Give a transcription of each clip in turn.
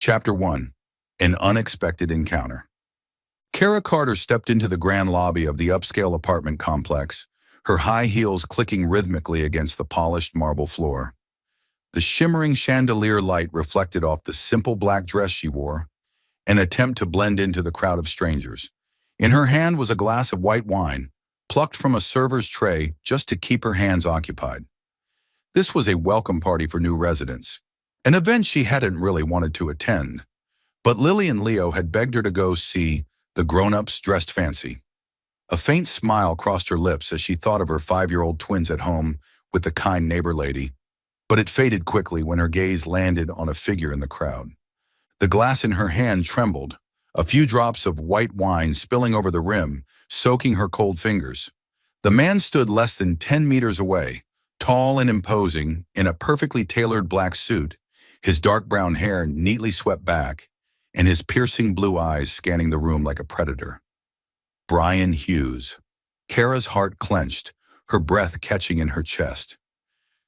Chapter 1. An Unexpected Encounter. Kara Carter stepped into the grand lobby of the upscale apartment complex, her high heels clicking rhythmically against the polished marble floor. The shimmering chandelier light reflected off the simple black dress she wore, an attempt to blend into the crowd of strangers. In her hand was a glass of white wine, plucked from a server's tray just to keep her hands occupied. This was a welcome party for new residents, an event she hadn't really wanted to attend. But Lily and Leo had begged her to go see the grown-ups dressed fancy. A faint smile crossed her lips as she thought of her 5-year-old twins at home with the kind neighbor lady, but it faded quickly when her gaze landed on a figure in the crowd. The glass in her hand trembled, a few drops of white wine spilling over the rim, soaking her cold fingers. The man stood less than 10 meters away, tall and imposing, in a perfectly tailored black suit, his dark brown hair neatly swept back, and his piercing blue eyes scanning the room like a predator. Brian Hughes. Kara's heart clenched, her breath catching in her chest.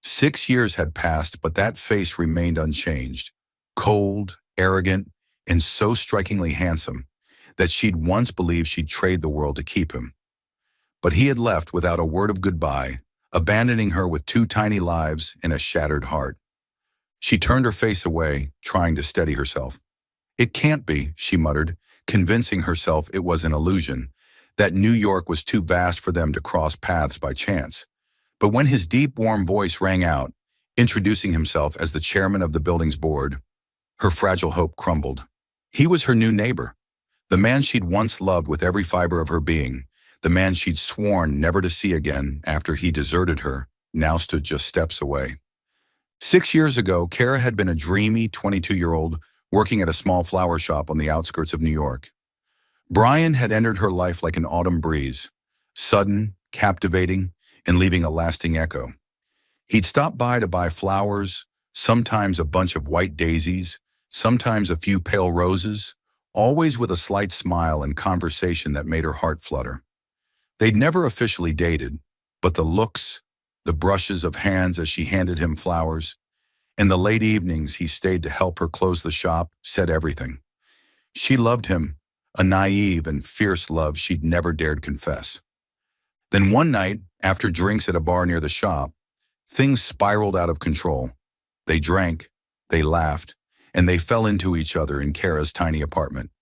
6 years had passed, but that face remained unchanged, cold, arrogant, and so strikingly handsome that she'd once believed she'd trade the world to keep him. But he had left without a word of goodbye, abandoning her with 2 tiny lives and a shattered heart. She turned her face away, trying to steady herself. "It can't be," she muttered, convincing herself it was an illusion, that New York was too vast for them to cross paths by chance. But when his deep, warm voice rang out, introducing himself as the chairman of the building's board, her fragile hope crumbled. He was her new neighbor, the man she'd once loved with every fiber of her being, the man she'd sworn never to see again after he deserted her, now stood just steps away. 6 years ago, Kara had been a dreamy 22-year-old working at a small flower shop on the outskirts of New York. Brian had entered her life like an autumn breeze, sudden, captivating, and leaving a lasting echo. He'd stop by to buy flowers, sometimes a bunch of white daisies, sometimes a few pale roses, always with a slight smile and conversation that made her heart flutter. They'd never officially dated, but the looks, the brushes of hands as she handed him flowers, and the late evenings he stayed to help her close the shop said everything. She loved him, a naive and fierce love she'd never dared confess. Then one night, after drinks at a bar near the shop, things spiraled out of control. They drank, they laughed, and they fell into each other in Kara's tiny apartment.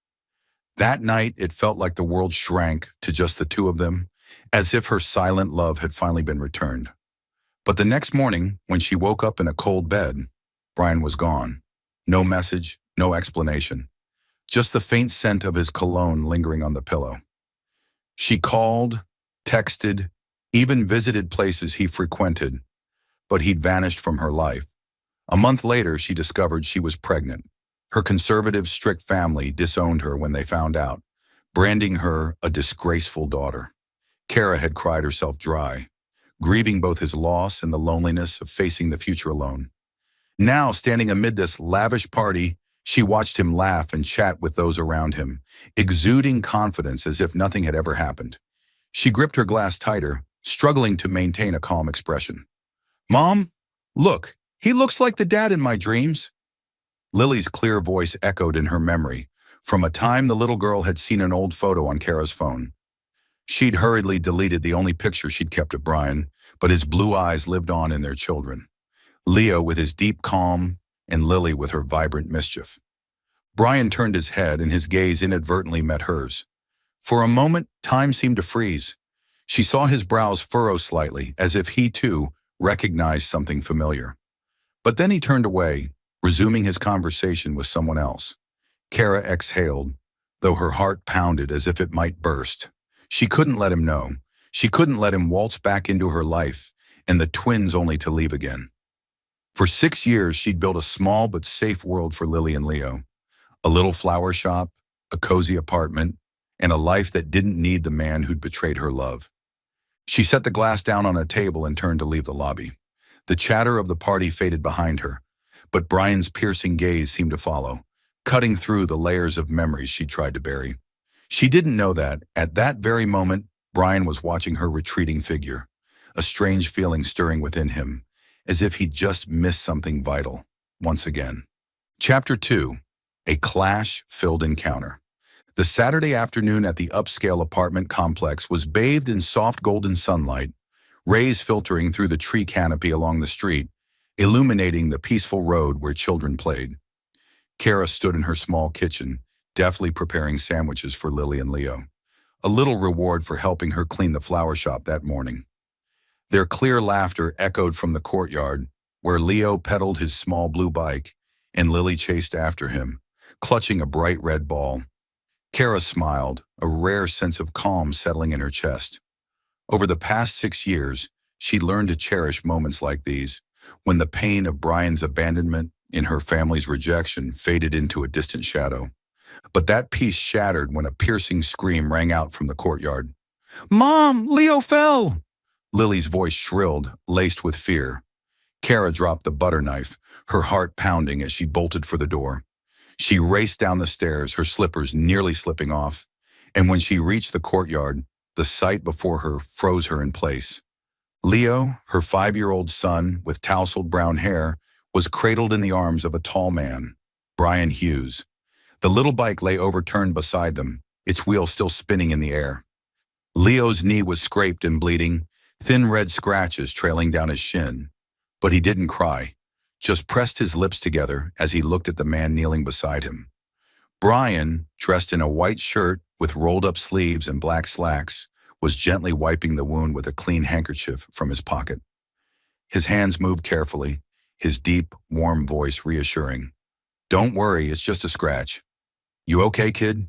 That night, it felt like the world shrank to just the two of them, as if her silent love had finally been returned. But the next morning, when she woke up in a cold bed, Brian was gone. No message, no explanation. Just the faint scent of his cologne lingering on the pillow. She called, texted, even visited places he frequented, but he'd vanished from her life. A month later, she discovered she was pregnant. Her conservative, strict family disowned her when they found out, branding her a disgraceful daughter. Kara had cried herself dry, grieving both his loss and the loneliness of facing the future alone. Now, standing amid this lavish party, she watched him laugh and chat with those around him, exuding confidence as if nothing had ever happened. She gripped her glass tighter, struggling to maintain a calm expression. "Mom, look, he looks like the dad in my dreams." Lily's clear voice echoed in her memory, from a time the little girl had seen an old photo on Kara's phone. She'd hurriedly deleted the only picture she'd kept of Brian, but his blue eyes lived on in their children. Leo with his deep calm, and Lily with her vibrant mischief. Brian turned his head, and his gaze inadvertently met hers. For a moment, time seemed to freeze. She saw his brows furrow slightly, as if he, too, recognized something familiar. But then he turned away, resuming his conversation with someone else. Kara exhaled, though her heart pounded as if it might burst. She couldn't let him know. She couldn't let him waltz back into her life, and the twins only to leave again. For 6 years, she'd built a small but safe world for Lily and Leo. A little flower shop, a cozy apartment, and a life that didn't need the man who'd betrayed her love. She set the glass down on a table and turned to leave the lobby. The chatter of the party faded behind her, but Brian's piercing gaze seemed to follow, cutting through the layers of memories she tried to bury. She didn't know that, at that very moment, Brian was watching her retreating figure, a strange feeling stirring within him, as if he'd just missed something vital, once again. Chapter 2. A clash-filled encounter. The Saturday afternoon at the upscale apartment complex was bathed in soft golden sunlight, rays filtering through the tree canopy along the street, illuminating the peaceful road where children played. Kara stood in her small kitchen, deftly preparing sandwiches for Lily and Leo, a little reward for helping her clean the flower shop that morning. Their clear laughter echoed from the courtyard, where Leo pedaled his small blue bike and Lily chased after him, clutching a bright red ball. Kara smiled, a rare sense of calm settling in her chest. Over the past 6 years, she'd learned to cherish moments like these, when the pain of Brian's abandonment and her family's rejection faded into a distant shadow. But that peace shattered when a piercing scream rang out from the courtyard. "Mom, Leo fell!" Lily's voice shrilled, laced with fear. Kara dropped the butter knife, her heart pounding as she bolted for the door. She raced down the stairs, her slippers nearly slipping off, and when she reached the courtyard, the sight before her froze her in place. Leo, her 5-year-old son with tousled brown hair, was cradled in the arms of a tall man, Brian Hughes. The little bike lay overturned beside them, its wheels still spinning in the air. Leo's knee was scraped and bleeding, thin red scratches trailing down his shin. But he didn't cry, just pressed his lips together as he looked at the man kneeling beside him. Brian, dressed in a white shirt with rolled-up sleeves and black slacks, was gently wiping the wound with a clean handkerchief from his pocket. His hands moved carefully, his deep, warm voice reassuring. "Don't worry, it's just a scratch. You okay, kid?"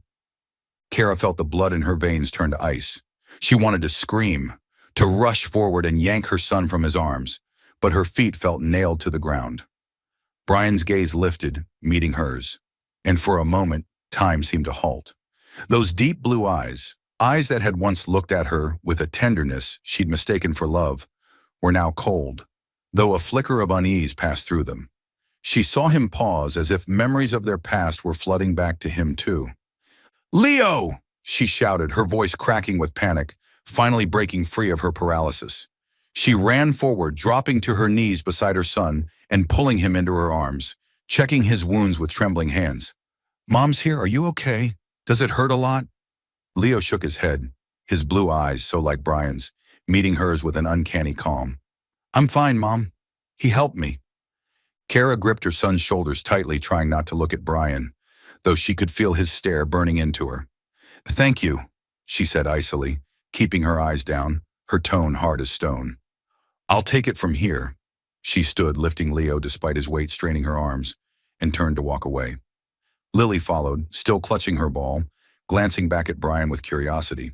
Kara felt the blood in her veins turn to ice. She wanted to scream, to rush forward and yank her son from his arms, but her feet felt nailed to the ground. Brian's gaze lifted, meeting hers, and for a moment, time seemed to halt. Those deep blue eyes, eyes that had once looked at her with a tenderness she'd mistaken for love, were now cold, though a flicker of unease passed through them. She saw him pause as if memories of their past were flooding back to him too. "Leo!" she shouted, her voice cracking with panic, finally breaking free of her paralysis. She ran forward, dropping to her knees beside her son and pulling him into her arms, checking his wounds with trembling hands. "Mom's here, are you okay? Does it hurt a lot?" Leo shook his head, his blue eyes so like Brian's, meeting hers with an uncanny calm. "I'm fine, Mom. He helped me." Kara gripped her son's shoulders tightly, trying not to look at Brian, though she could feel his stare burning into her. "Thank you," she said icily, keeping her eyes down, her tone hard as stone. "I'll take it from here." She stood, lifting Leo despite his weight straining her arms, and turned to walk away. Lily followed, still clutching her ball, glancing back at Brian with curiosity.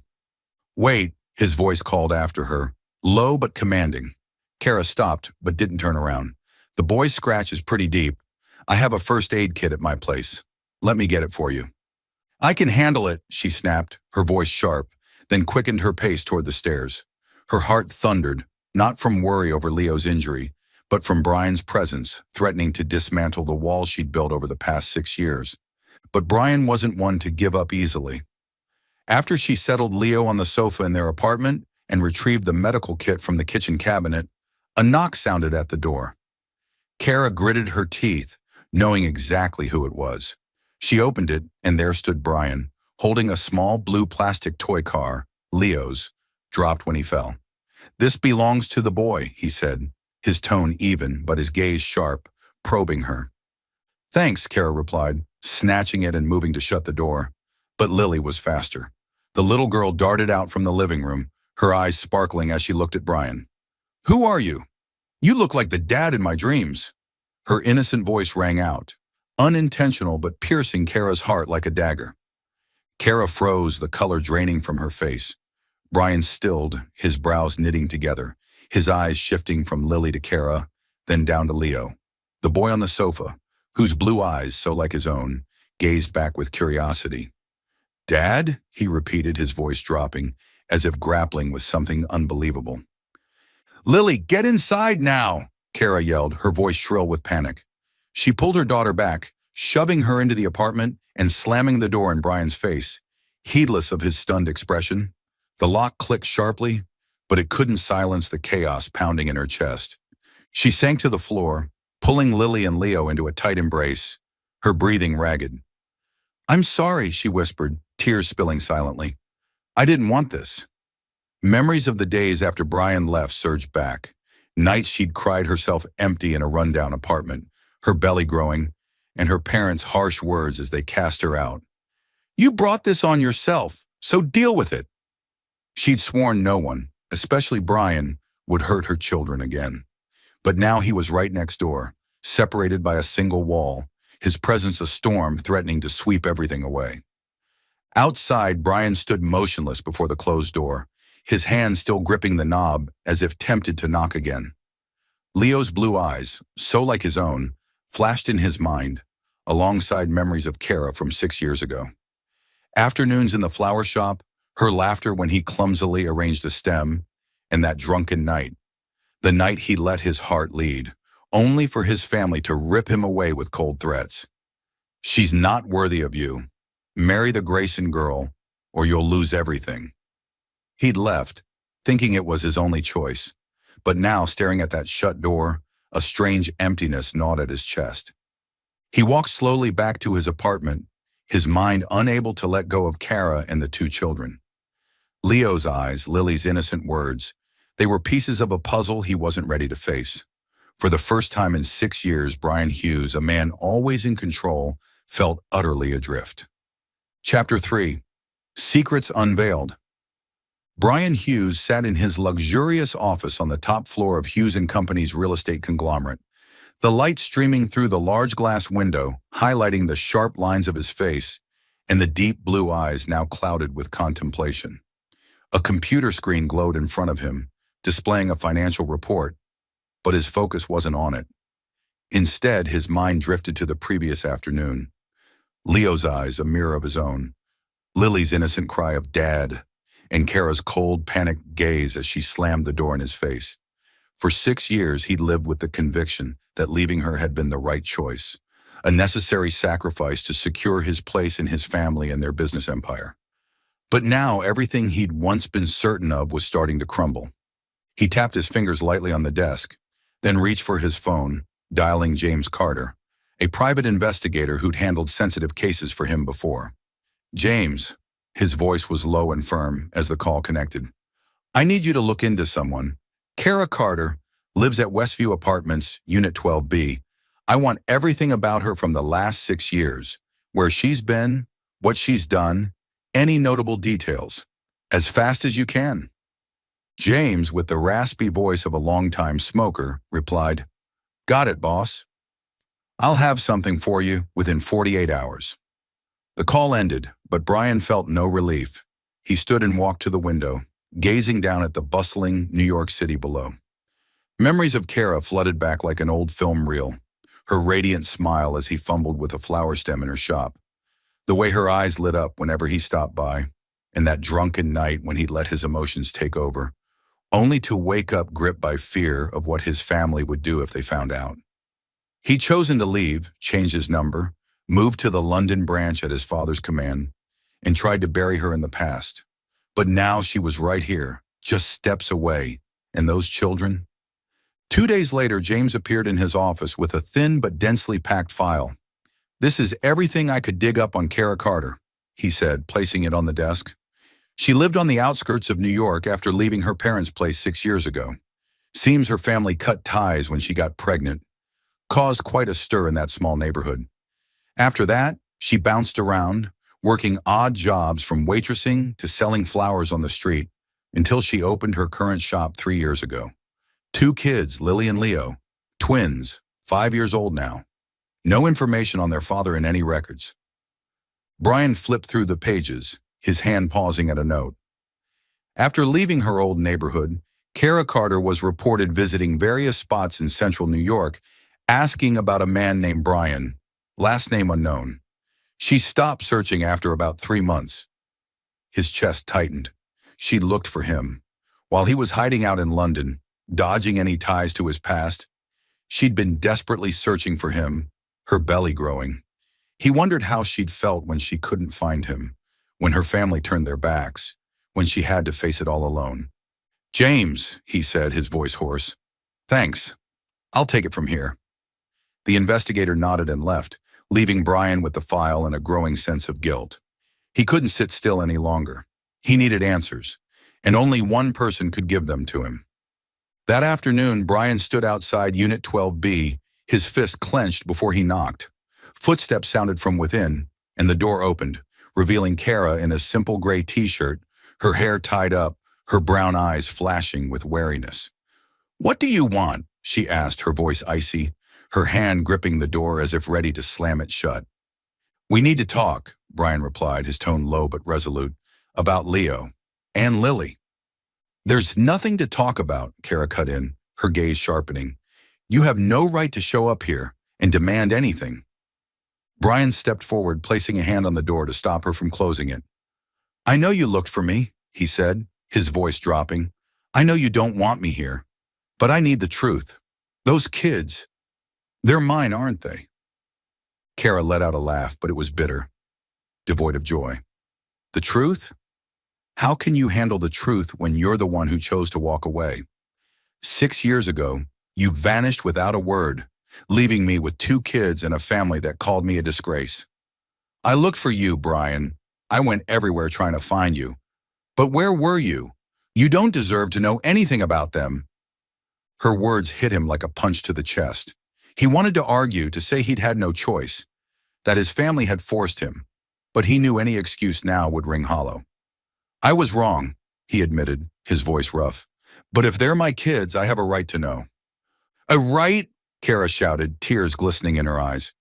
"Wait," his voice called after her, low but commanding. Kara stopped, but didn't turn around. "The boy's scratch is pretty deep. I have a first aid kit at my place. Let me get it for you." "I can handle it," she snapped, her voice sharp, then quickened her pace toward the stairs. Her heart thundered, not from worry over Leo's injury, but from Brian's presence, threatening to dismantle the walls she'd built over the past 6 years. But Brian wasn't one to give up easily. After she settled Leo on the sofa in their apartment and retrieved the medical kit from the kitchen cabinet, a knock sounded at the door. Kara gritted her teeth, knowing exactly who it was. She opened it, and there stood Brian, holding a small blue plastic toy car, Leo's, dropped when he fell. "This belongs to the boy," he said, his tone even but his gaze sharp, probing her. "Thanks," Kara replied, snatching it and moving to shut the door. But Lily was faster. The little girl darted out from the living room, her eyes sparkling as she looked at Brian. "Who are you? You look like the dad in my dreams." Her innocent voice rang out, unintentional but piercing Kara's heart like a dagger. Kara froze, the color draining from her face. Brian stilled, his brows knitting together, his eyes shifting from Lily to Kara, then down to Leo, the boy on the sofa, whose blue eyes, so like his own, gazed back with curiosity. "Dad?" he repeated, his voice dropping, as if grappling with something unbelievable. "Lily, get inside now!" Kara yelled, her voice shrill with panic. She pulled her daughter back, shoving her into the apartment and slamming the door in Brian's face, heedless of his stunned expression. The lock clicked sharply, but it couldn't silence the chaos pounding in her chest. She sank to the floor, pulling Lily and Leo into a tight embrace, her breathing ragged. I'm sorry, she whispered, tears spilling silently. I didn't want this. Memories of the days after Brian left surged back. Nights she'd cried herself empty in a rundown apartment, her belly growing, and her parents' harsh words as they cast her out. You brought this on yourself, so deal with it. She'd sworn no one, especially Brian, would hurt her children again. But now he was right next door, separated by a single wall, his presence a storm threatening to sweep everything away. Outside, Brian stood motionless before the closed door, his hand still gripping the knob as if tempted to knock again. Leo's blue eyes, so like his own, flashed in his mind, alongside memories of Kara from 6 years ago. Afternoons in the flower shop, her laughter when he clumsily arranged a stem, and that drunken night, the night he let his heart lead, only for his family to rip him away with cold threats. She's not worthy of you. Marry the Grayson girl, or you'll lose everything. He'd left, thinking it was his only choice, but now staring at that shut door, a strange emptiness gnawed at his chest. He walked slowly back to his apartment, his mind unable to let go of Kara and the 2 children. Leo's eyes, Lily's innocent words, they were pieces of a puzzle he wasn't ready to face. For the first time in 6 years, Brian Hughes, a man always in control, felt utterly adrift. Chapter 3. Secrets Unveiled. Brian Hughes sat in his luxurious office on the top floor of Hughes & Company's real estate conglomerate, the light streaming through the large glass window, highlighting the sharp lines of his face and the deep blue eyes now clouded with contemplation. A computer screen glowed in front of him, displaying a financial report, but his focus wasn't on it. Instead, his mind drifted to the previous afternoon. Leo's eyes, a mirror of his own. Lily's innocent cry of "Dad," and Kara's cold, panicked gaze as she slammed the door in his face. For 6 years, he'd lived with the conviction that leaving her had been the right choice, a necessary sacrifice to secure his place in his family and their business empire. But now, everything he'd once been certain of was starting to crumble. He tapped his fingers lightly on the desk, then reached for his phone, dialing James Carter, a private investigator who'd handled sensitive cases for him before. James, his voice was low and firm as the call connected. I need you to look into someone. Kara Carter lives at Westview Apartments, Unit 12B. I want everything about her from the last 6 years, where she's been, what she's done, any notable details, as fast as you can. James, with the raspy voice of a longtime smoker, replied, Got it, boss. I'll have something for you within 48 hours. The call ended, but Brian felt no relief. He stood and walked to the window, gazing down at the bustling New York City below. Memories of Kara flooded back like an old film reel, her radiant smile as he fumbled with a flower stem in her shop, the way her eyes lit up whenever he stopped by, and that drunken night when he let his emotions take over, only to wake up gripped by fear of what his family would do if they found out. He'd chosen to leave, changed his number, moved to the London branch at his father's command, and tried to bury her in the past. But now she was right here, just steps away, and those children. 2 days later, James appeared in his office with a thin but densely packed file. This is everything I could dig up on Kara Carter, he said, placing it on the desk. She lived on the outskirts of New York after leaving her parents' place 6 years ago. Seems her family cut ties when she got pregnant, caused quite a stir in that small neighborhood. After that, she bounced around, working odd jobs from waitressing to selling flowers on the street, until she opened her current shop 3 years ago. 2 kids, Lily and Leo, twins, 5 years old now. No information on their father in any records. Brian flipped through the pages, his hand pausing at a note. After leaving her old neighborhood, Kara Carter was reported visiting various spots in central New York, asking about a man named Brian, last name unknown. She stopped searching after about 3 months. His chest tightened. She looked for him. While he was hiding out in London, dodging any ties to his past, she'd been desperately searching for him, her belly growing. He wondered how she'd felt when she couldn't find him, when her family turned their backs, when she had to face it all alone. James, he said, his voice hoarse. Thanks. I'll take it from here. The investigator nodded and left, leaving Brian with the file and a growing sense of guilt. He couldn't sit still any longer. He needed answers, and only one person could give them to him. That afternoon, Brian stood outside Unit 12B, his fist clenched before he knocked. Footsteps sounded from within, and the door opened, revealing Kara in a simple gray t-shirt, her hair tied up, her brown eyes flashing with wariness. "What do you want?" she asked, her voice icy, her hand gripping the door as if ready to slam it shut. "We need to talk," Brian replied, his tone low but resolute, "about Leo and Lily." "There's nothing to talk about," Kara cut in, her gaze sharpening. "You have no right to show up here and demand anything." Brian stepped forward, placing a hand on the door to stop her from closing it. "I know you looked for me," he said, his voice dropping. "I know you don't want me here, but I need the truth. Those kids, they're mine, aren't they?" Kara let out a laugh, but it was bitter, devoid of joy. "The truth? How can you handle the truth when you're the one who chose to walk away? 6 years ago, you vanished without a word, leaving me with 2 kids and a family that called me a disgrace. I looked for you, Brian. I went everywhere trying to find you. But where were you? You don't deserve to know anything about them." Her words hit him like a punch to the chest. He wanted to argue, to say he'd had no choice, that his family had forced him, but he knew any excuse now would ring hollow. "I was wrong," he admitted, his voice rough. "But if they're my kids, I have a right to know." "A right?" Kara shouted, tears glistening in her eyes.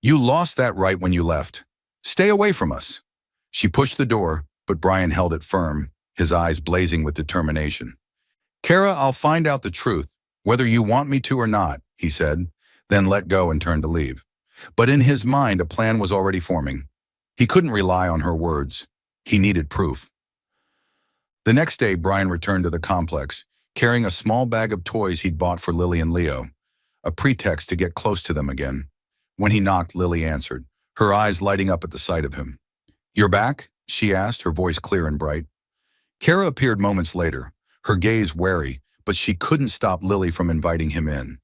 "You lost that right when you left. Stay away from us." She pushed the door, but Brian held it firm, his eyes blazing with determination. "Kara, I'll find out the truth, whether you want me to or not," he said, then let go and turned to leave. But in his mind, a plan was already forming. He couldn't rely on her words. He needed proof. The next day, Brian returned to the complex, carrying a small bag of toys he'd bought for Lily and Leo, a pretext to get close to them again. When he knocked, Lily answered, her eyes lighting up at the sight of him. "You're back?" she asked, her voice clear and bright. Kara appeared moments later, her gaze wary, but she couldn't stop Lily from inviting him in.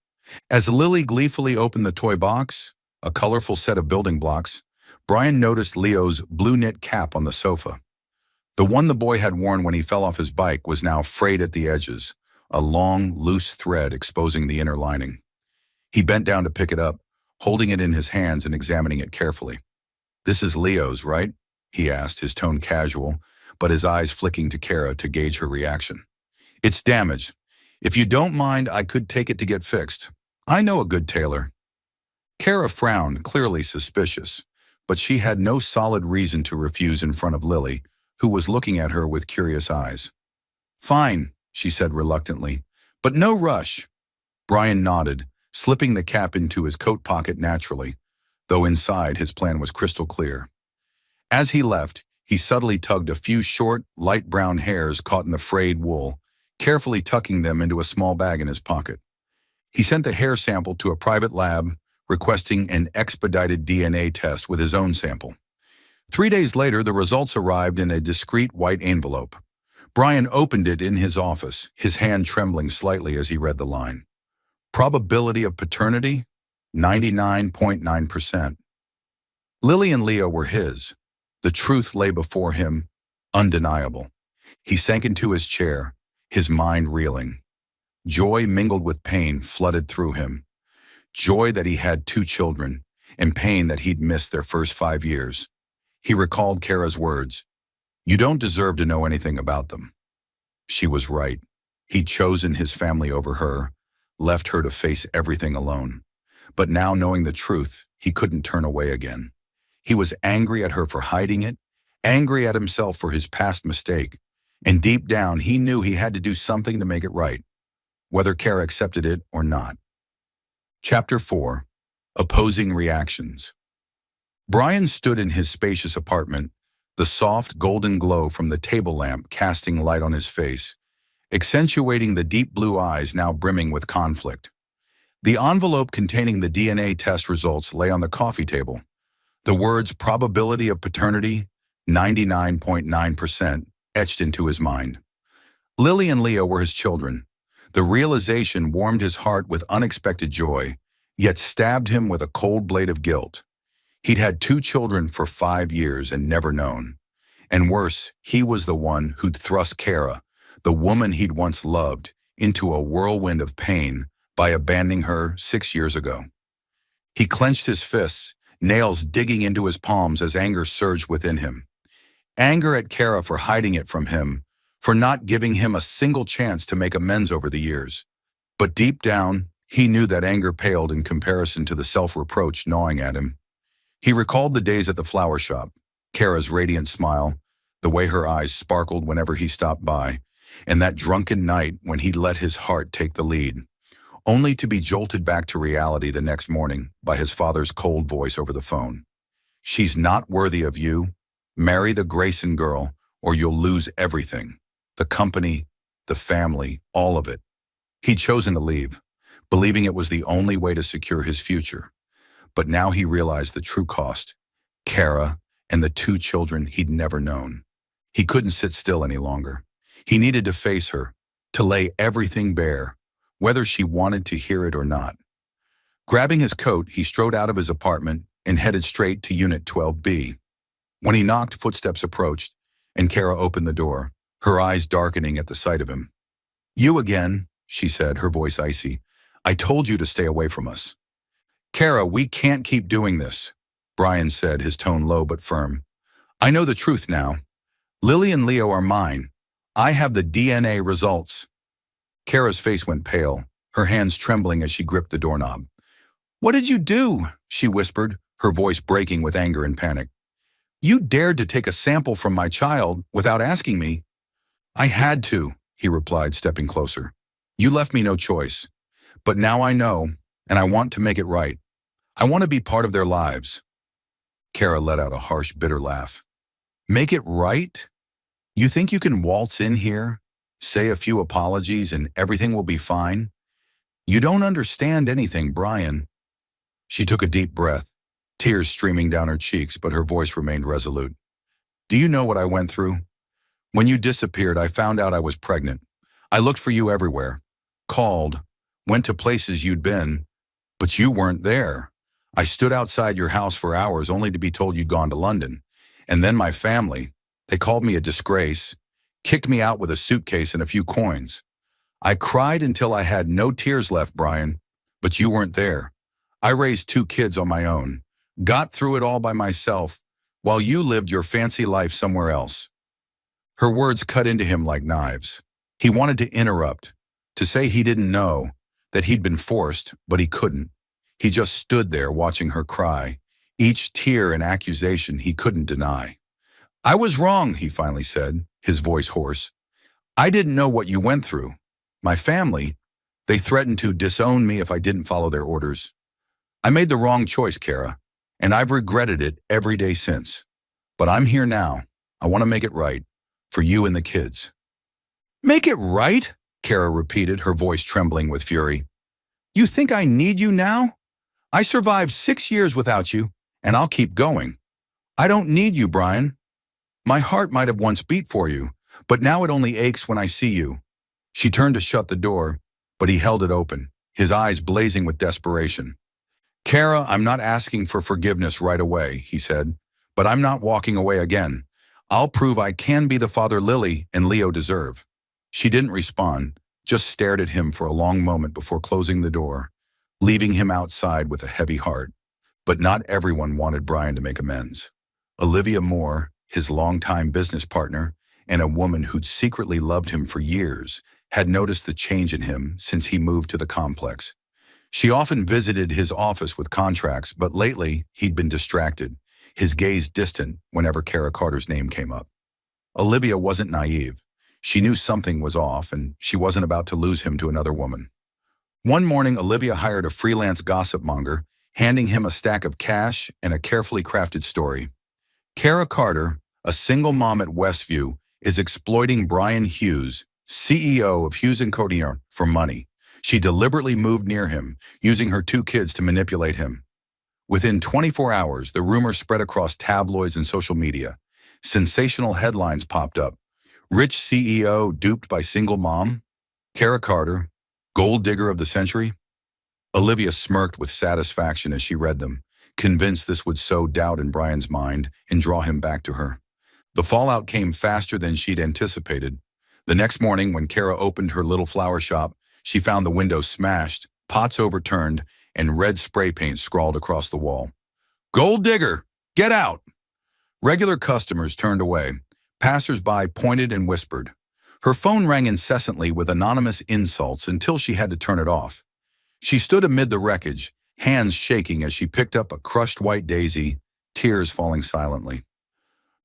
As Lily gleefully opened the toy box, a colorful set of building blocks, Brian noticed Leo's blue knit cap on the sofa. The one the boy had worn when he fell off his bike was now frayed at the edges, a long, loose thread exposing the inner lining. He bent down to pick it up, holding it in his hands and examining it carefully. "This is Leo's, right?" he asked, his tone casual, but his eyes flicking to Kara to gauge her reaction. "It's damaged. If you don't mind, I could take it to get fixed. I know a good tailor." Kara frowned, clearly suspicious, but she had no solid reason to refuse in front of Lily, who was looking at her with curious eyes. "Fine," she said reluctantly, "but no rush." Brian nodded, slipping the cap into his coat pocket naturally, though inside his plan was crystal clear. As he left, he subtly tugged a few short, light brown hairs caught in the frayed wool, carefully tucking them into a small bag in his pocket. He sent the hair sample to a private lab, requesting an expedited DNA test with his own sample. 3 days later, the results arrived in a discreet white envelope. Brian opened it in his office, his hand trembling slightly as he read the line. Probability of paternity, 99.9%. Lily and Leo were his. The truth lay before him, undeniable. He sank into his chair, his mind reeling. Joy mingled with pain flooded through him. Joy that he had 2 children, and pain that he'd missed their first 5 years. He recalled Kara's words, "You don't deserve to know anything about them." She was right. He'd chosen his family over her, left her to face everything alone. But now, knowing the truth, he couldn't turn away again. He was angry at her for hiding it, angry at himself for his past mistake, and deep down he knew he had to do something to make it right, whether Kara accepted it or not. Chapter 4. Opposing Reactions. Brian stood in his spacious apartment, the soft golden glow from the table lamp casting light on his face, accentuating the deep blue eyes now brimming with conflict. The envelope containing the DNA test results lay on the coffee table. The words probability of paternity, 99.9%, etched into his mind. Lily and Leo were his children. The realization warmed his heart with unexpected joy, yet stabbed him with a cold blade of guilt. He'd had 2 children for 5 years and never known. And worse, he was the one who'd thrust Kara, the woman he'd once loved, into a whirlwind of pain by abandoning her 6 years ago. He clenched his fists, nails digging into his palms as anger surged within him. Anger at Kara for hiding it from him, for not giving him a single chance to make amends over the years. But deep down, he knew that anger paled in comparison to the self-reproach gnawing at him. He recalled the days at the flower shop, Kara's radiant smile, the way her eyes sparkled whenever he stopped by, and that drunken night when he let his heart take the lead, only to be jolted back to reality the next morning by his father's cold voice over the phone. "She's not worthy of you. Marry the Grayson girl, or you'll lose everything. The company, the family, all of it." He'd chosen to leave, believing it was the only way to secure his future. But now he realized the true cost: Kara and the 2 children he'd never known. He couldn't sit still any longer. He needed to face her, to lay everything bare, whether she wanted to hear it or not. Grabbing his coat, he strode out of his apartment and headed straight to Unit 12B. When he knocked, footsteps approached, and Kara opened the door, her eyes darkening at the sight of him. "You again," she said, her voice icy. "I told you to stay away from us." "Kara, we can't keep doing this," Brian said, his tone low but firm. "I know the truth now. Lily and Leo are mine. I have the DNA results." Kara's face went pale, her hands trembling as she gripped the doorknob. "What did you do?" she whispered, her voice breaking with anger and panic. "You dared to take a sample from my child without asking me." "I had to," he replied, stepping closer. "You left me no choice. But now I know, and I want to make it right. I want to be part of their lives." Kara let out a harsh, bitter laugh. "Make it right? You think you can waltz in here, say a few apologies, and everything will be fine? You don't understand anything, Brian." She took a deep breath, tears streaming down her cheeks, but her voice remained resolute. "Do you know what I went through? When you disappeared, I found out I was pregnant. I looked for you everywhere, called, went to places you'd been, but you weren't there. I stood outside your house for hours only to be told you'd gone to London. And then my family, they called me a disgrace, kicked me out with a suitcase and a few coins. I cried until I had no tears left, Brian, but you weren't there. I raised 2 kids on my own, got through it all by myself, while you lived your fancy life somewhere else." Her words cut into him like knives. He wanted to interrupt, to say he didn't know, that he'd been forced, but he couldn't. He just stood there watching her cry, each tear an accusation he couldn't deny. "I was wrong," he finally said, his voice hoarse. "I didn't know what you went through. My family, they threatened to disown me if I didn't follow their orders. I made the wrong choice, Kara, and I've regretted it every day since. But I'm here now. I want to make it right, for you and the kids." "Make it right?" Kara repeated, her voice trembling with fury. "You think I need you now? I survived 6 years without you, and I'll keep going. I don't need you, Brian. My heart might have once beat for you, but now it only aches when I see you." She turned to shut the door, but he held it open, his eyes blazing with desperation. "Kara, I'm not asking for forgiveness right away," he said, "but I'm not walking away again. I'll prove I can be the father Lily and Leo deserve." She didn't respond, just stared at him for a long moment before closing the door, leaving him outside with a heavy heart. But not everyone wanted Brian to make amends. Olivia Moore, his longtime business partner, and a woman who'd secretly loved him for years, had noticed the change in him since he moved to the complex. She often visited his office with contracts, but lately he'd been distracted, his gaze distant whenever Kara Carter's name came up. Olivia wasn't naive. She knew something was off, and she wasn't about to lose him to another woman. One morning, Olivia hired a freelance gossip monger, handing him a stack of cash and a carefully crafted story. Kara Carter, a single mom at Westview, is exploiting Brian Hughes, CEO of Hughes & Codinier, for money. She deliberately moved near him, using her 2 kids to manipulate him. Within 24 hours, the rumor spread across tabloids and social media. Sensational headlines popped up. "Rich CEO duped by single mom? Kara Carter, gold digger of the century?" Olivia smirked with satisfaction as she read them, convinced this would sow doubt in Brian's mind and draw him back to her. The fallout came faster than she'd anticipated. The next morning, when Kara opened her little flower shop, she found the window smashed, pots overturned, and red spray paint scrawled across the wall. "Gold digger! Get out!" Regular customers turned away. Passers-by pointed and whispered. Her phone rang incessantly with anonymous insults until she had to turn it off. She stood amid the wreckage, hands shaking as she picked up a crushed white daisy, tears falling silently.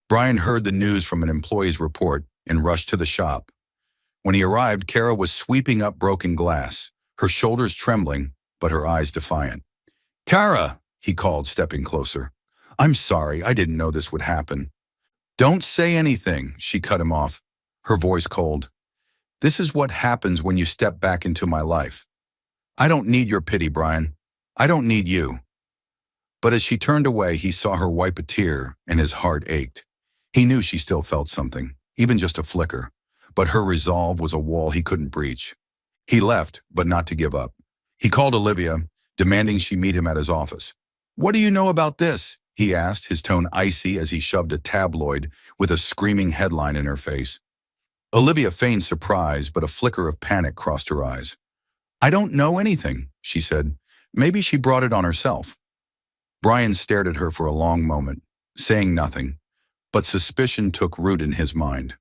Brian heard the news from an employee's report and rushed to the shop. When he arrived, Kara was sweeping up broken glass, her shoulders trembling, but her eyes defiant. "Kara," he called, stepping closer. "I'm sorry, I didn't know this would happen." "Don't say anything," she cut him off, her voice cold. "This is what happens when you step back into my life. I don't need your pity, Brian. I don't need you." But as she turned away, he saw her wipe a tear, and his heart ached. He knew she still felt something, even just a flicker, but her resolve was a wall he couldn't breach. He left, but not to give up. He called Olivia, demanding she meet him at his office. "What do you know about this?" he asked, his tone icy as he shoved a tabloid with a screaming headline in her face. Olivia feigned surprise, but a flicker of panic crossed her eyes. "I don't know anything," she said. "Maybe she brought it on herself." Brian stared at her for a long moment, saying nothing, but suspicion took root in his mind.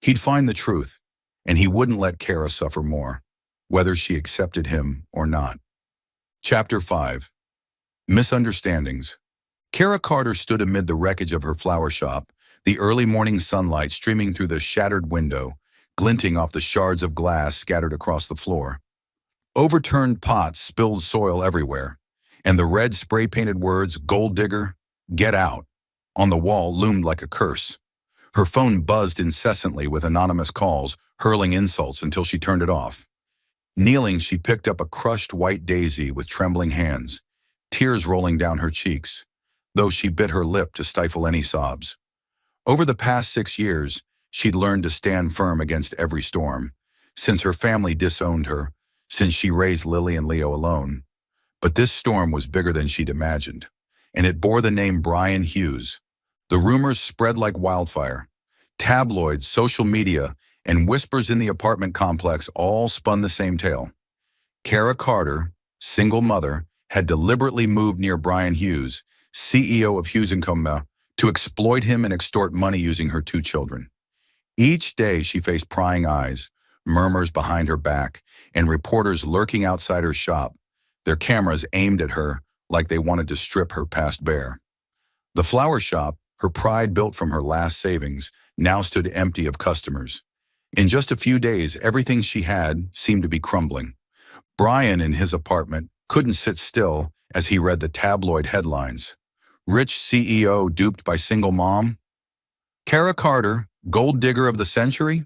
He'd find the truth, and he wouldn't let Kara suffer more, whether she accepted him or not. Chapter 5. Misunderstandings. Kara Carter stood amid the wreckage of her flower shop, the early morning sunlight streaming through the shattered window, glinting off the shards of glass scattered across the floor. Overturned pots spilled soil everywhere, and the red spray-painted words, "Gold digger, get out," on the wall loomed like a curse. Her phone buzzed incessantly with anonymous calls, hurling insults until she turned it off. Kneeling, she picked up a crushed white daisy with trembling hands, tears rolling down her cheeks, though she bit her lip to stifle any sobs. Over the past 6 years, she'd learned to stand firm against every storm, since her family disowned her, since she raised Lily and Leo alone. But this storm was bigger than she'd imagined, and it bore the name Brian Hughes. The rumors spread like wildfire. Tabloids, social media, and whispers in the apartment complex all spun the same tale. Kara Carter, single mother, had deliberately moved near Brian Hughes, CEO of Hughes & Co., to exploit him and extort money using her 2 children. Each day she faced prying eyes, murmurs behind her back, and reporters lurking outside her shop, their cameras aimed at her like they wanted to strip her past bare. The flower shop, her pride built from her last savings, now stood empty of customers. In just a few days, everything she had seemed to be crumbling. Brian, in his apartment, couldn't sit still as he read the tabloid headlines. "Rich CEO duped by single mom? Kara Carter, gold digger of the century?"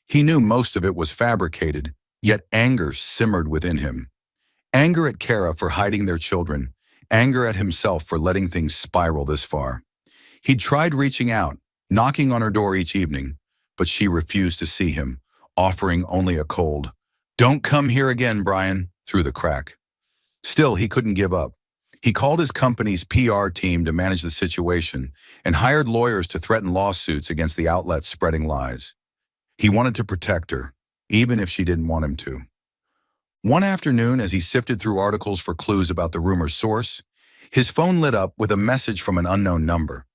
He knew most of it was fabricated, yet anger simmered within him. Anger at Kara for hiding their children, anger at himself for letting things spiral this far. He'd tried reaching out, knocking on her door each evening, but she refused to see him, offering only a cold, "Don't come here again, Brian," through the crack. Still, he couldn't give up. He called his company's PR team to manage the situation and hired lawyers to threaten lawsuits against the outlets spreading lies. He wanted to protect her, even if she didn't want him to. One afternoon, as he sifted through articles for clues about the rumor's source, his phone lit up with a message from an unknown number.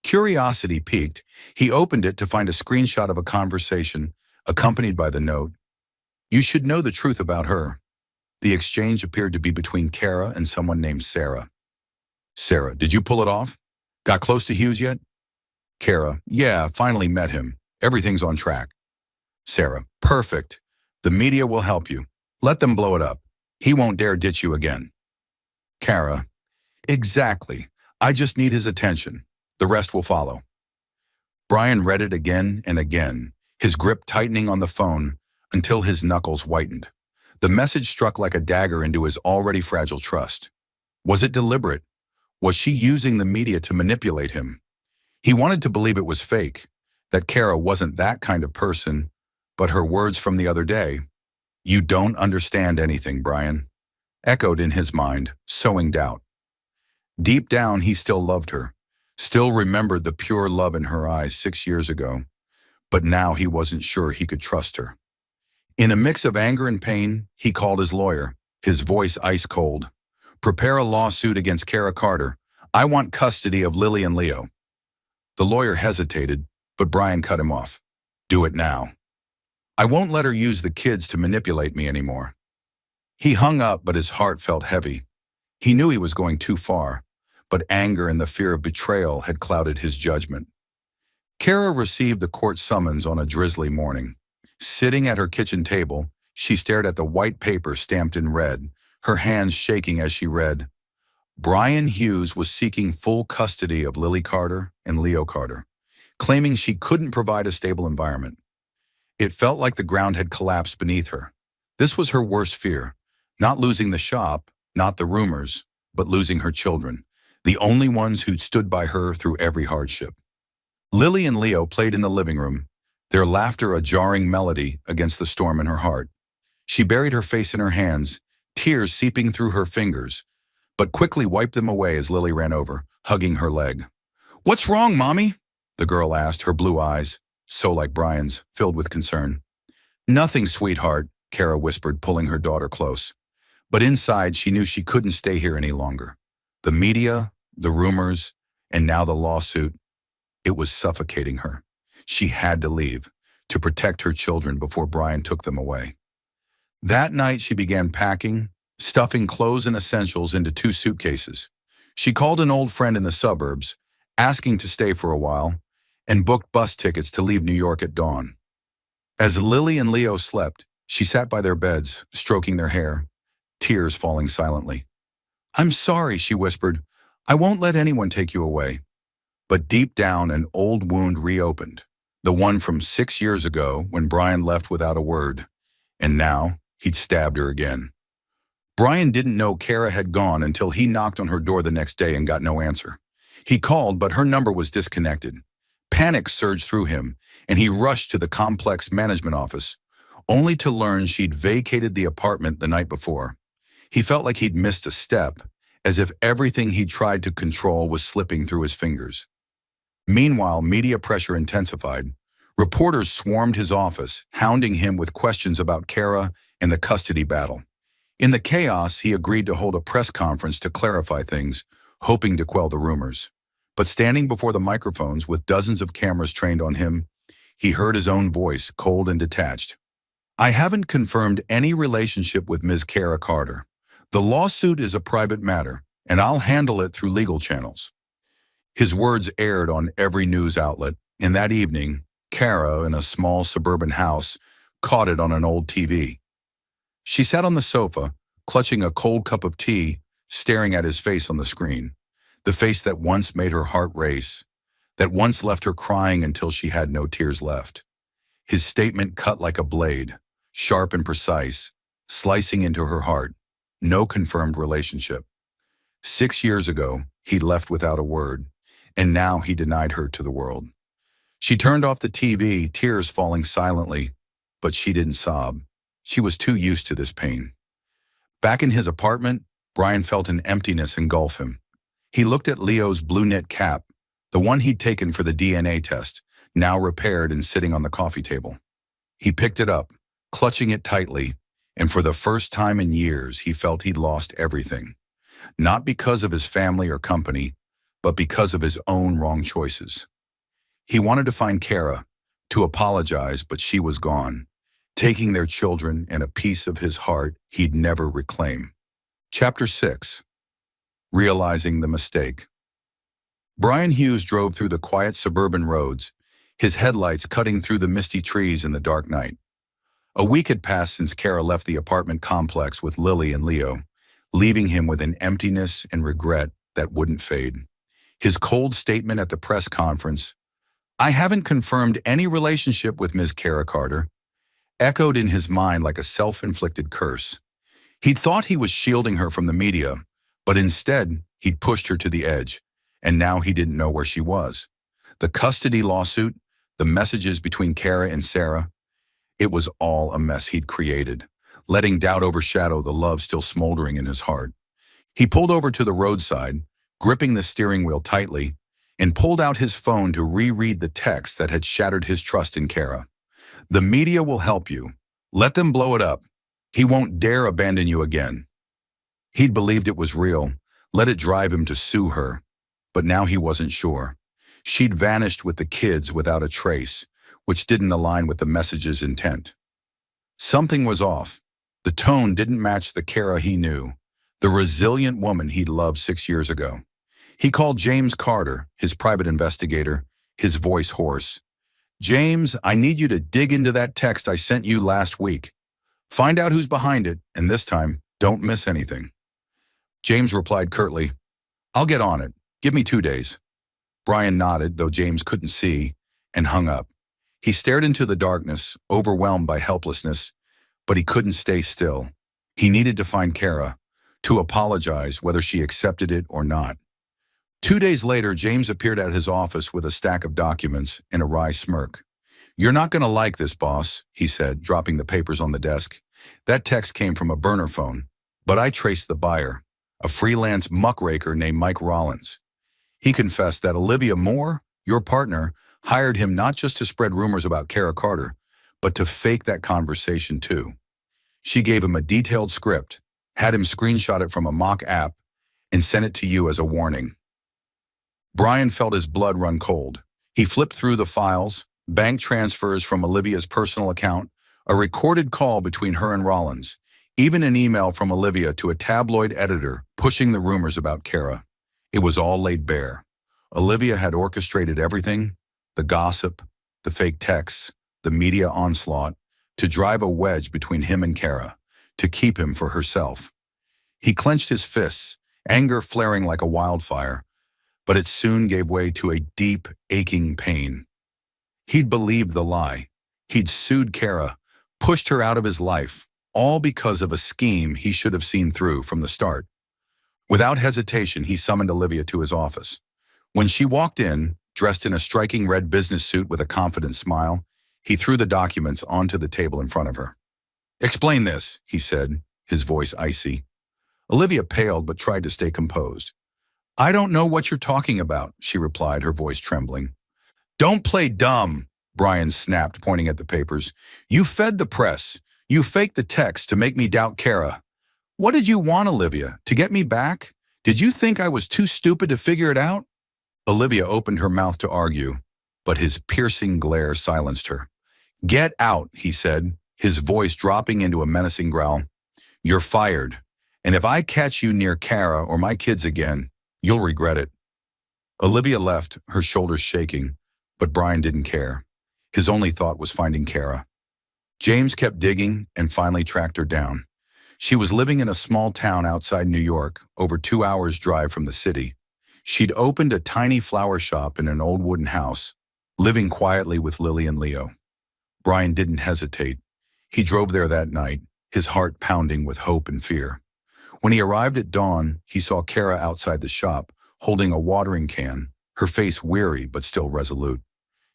Curiosity piqued, he opened it to find a screenshot of a conversation, accompanied by the note, "You should know the truth about her." The exchange appeared to be between Kara and someone named Sarah. "Sarah, did you pull it off? Got close to Hughes yet?" Kara, "Yeah, finally met him. Everything's on track." Sarah, "Perfect. The media will help you. Let them blow it up. He won't dare ditch you again." Kara, "Exactly. I just need his attention. The rest will follow." Brian read it again and again, his grip tightening on the phone until his knuckles whitened. The message struck like a dagger into his already fragile trust. Was it deliberate? Was she using the media to manipulate him? He wanted to believe it was fake, that Kara wasn't that kind of person, but her words from the other day, "You don't understand anything, Brian," echoed in his mind, sowing doubt. Deep down, he still loved her, still remembered the pure love in her eyes 6 years ago, but now he wasn't sure he could trust her. In a mix of anger and pain, he called his lawyer, his voice ice cold. "Prepare a lawsuit against Kara Carter. I want custody of Lily and Leo." The lawyer hesitated, but Brian cut him off. "Do it now. I won't let her use the kids to manipulate me anymore." He hung up, but his heart felt heavy. He knew he was going too far, but anger and the fear of betrayal had clouded his judgment. Kara received the court summons on a drizzly morning. Sitting at her kitchen table, she stared at the white paper stamped in red, her hands shaking as she read. Brian Hughes was seeking full custody of Lily Carter and Leo Carter, claiming she couldn't provide a stable environment. It felt like the ground had collapsed beneath her. This was her worst fear, not losing the shop, not the rumors, but losing her children, the only ones who'd stood by her through every hardship. Lily and Leo played in the living room, their laughter a jarring melody against the storm in her heart. She buried her face in her hands, tears seeping through her fingers, but quickly wiped them away as Lily ran over, hugging her leg. "What's wrong, Mommy?" the girl asked, her blue eyes, so like Brian's, filled with concern. "Nothing, sweetheart," Kara whispered, pulling her daughter close. But inside, she knew she couldn't stay here any longer. The media, the rumors, and now the lawsuit, it was suffocating her. She had to leave, to protect her children before Brian took them away. That night, she began packing, stuffing clothes and essentials into 2 suitcases. She called an old friend in the suburbs, asking to stay for a while, and booked bus tickets to leave New York at dawn. As Lily and Leo slept, she sat by their beds, stroking their hair, tears falling silently. "I'm sorry," she whispered. "I won't let anyone take you away." But deep down, an old wound reopened, the one from 6 years ago when Brian left without a word, and now he'd stabbed her again. Brian didn't know Kara had gone until he knocked on her door the next day and got no answer. He called, but her number was disconnected. Panic surged through him, and he rushed to the complex management office, only to learn she'd vacated the apartment the night before. He felt like he'd missed a step, as if everything he tried to control was slipping through his fingers. Meanwhile, media pressure intensified. Reporters swarmed his office, hounding him with questions about Kara and the custody battle. In the chaos, he agreed to hold a press conference to clarify things, hoping to quell the rumors. But standing before the microphones with dozens of cameras trained on him, he heard his own voice, cold and detached. "I haven't confirmed any relationship with Ms. Kara Carter. The lawsuit is a private matter, and I'll handle it through legal channels." His words aired on every news outlet, and that evening, Kara, in a small suburban house, caught it on an old TV. She sat on the sofa, clutching a cold cup of tea, staring at his face on the screen, the face that once made her heart race, that once left her crying until she had no tears left. His statement cut like a blade, sharp and precise, slicing into her heart. No confirmed relationship. 6 years ago, he left without a word, and now he denied her to the world. She turned off the TV, tears falling silently, but she didn't sob. She was too used to this pain. Back in his apartment, Brian felt an emptiness engulf him. He looked at Leo's blue knit cap, the one he'd taken for the DNA test, now repaired and sitting on the coffee table. He picked it up, clutching it tightly, and for the first time in years, he felt he'd lost everything. Not because of his family or company, but because of his own wrong choices. He wanted to find Kara, to apologize, but she was gone, taking their children and a piece of his heart he'd never reclaim. Chapter 6. Realizing the Mistake. Brian Hughes drove through the quiet suburban roads, his headlights cutting through the misty trees in the dark night. A week had passed since Kara left the apartment complex with Lily and Leo, leaving him with an emptiness and regret that wouldn't fade. His cold statement at the press conference, "I haven't confirmed any relationship with Ms. Kara Carter," echoed in his mind like a self-inflicted curse. He'd thought he was shielding her from the media, but instead, he'd pushed her to the edge, and now he didn't know where she was. The custody lawsuit, the messages between Kara and Sarah, it was all a mess he'd created, letting doubt overshadow the love still smoldering in his heart. He pulled over to the roadside, gripping the steering wheel tightly, and pulled out his phone to reread the text that had shattered his trust in Kara. "The media will help you. Let them blow it up. He won't dare abandon you again." He'd believed it was real, let it drive him to sue her. But now he wasn't sure. She'd vanished with the kids without a trace, which didn't align with the message's intent. Something was off. The tone didn't match the Kara he knew, the resilient woman he'd loved 6 years ago. He called James Carter, his private investigator, his voice hoarse. "James, I need you to dig into that text I sent you last week. Find out who's behind it, and this time, don't miss anything." James replied curtly, "I'll get on it. Give me 2 days." Brian nodded, though James couldn't see, and hung up. He stared into the darkness, overwhelmed by helplessness, but he couldn't stay still. He needed to find Kara, to apologize whether she accepted it or not. 2 days later, James appeared at his office with a stack of documents and a wry smirk. "You're not going to like this, boss," he said, dropping the papers on the desk. "That text came from a burner phone, but I traced the buyer, a freelance muckraker named Mike Rollins. He confessed that Olivia Moore, your partner, hired him not just to spread rumors about Kara Carter, but to fake that conversation too. She gave him a detailed script, had him screenshot it from a mock app, and sent it to you as a warning." Brian felt his blood run cold. He flipped through the files, bank transfers from Olivia's personal account, a recorded call between her and Rollins, even an email from Olivia to a tabloid editor pushing the rumors about Kara. It was all laid bare. Olivia had orchestrated everything, the gossip, the fake texts, the media onslaught, to drive a wedge between him and Kara, to keep him for herself. He clenched his fists, anger flaring like a wildfire, but it soon gave way to a deep, aching pain. He'd believed the lie. He'd sued Kara, pushed her out of his life, all because of a scheme he should have seen through from the start. Without hesitation, he summoned Olivia to his office. When she walked in, dressed in a striking red business suit with a confident smile, he threw the documents onto the table in front of her. "Explain this," he said, his voice icy. Olivia paled but tried to stay composed. "I don't know what you're talking about," she replied, her voice trembling. "Don't play dumb," Brian snapped, pointing at the papers. "You fed the press. You faked the text to make me doubt Kara. What did you want, Olivia? To get me back? Did you think I was too stupid to figure it out?" Olivia opened her mouth to argue, but his piercing glare silenced her. "Get out," he said, his voice dropping into a menacing growl. "You're fired, and if I catch you near Kara or my kids again, you'll regret it." Olivia left, her shoulders shaking, but Brian didn't care. His only thought was finding Kara. James kept digging and finally tracked her down. She was living in a small town outside New York, over 2 hours' drive from the city. She'd opened a tiny flower shop in an old wooden house, living quietly with Lily and Leo. Brian didn't hesitate. He drove there that night, his heart pounding with hope and fear. When he arrived at dawn, he saw Kara outside the shop, holding a watering can, her face weary but still resolute.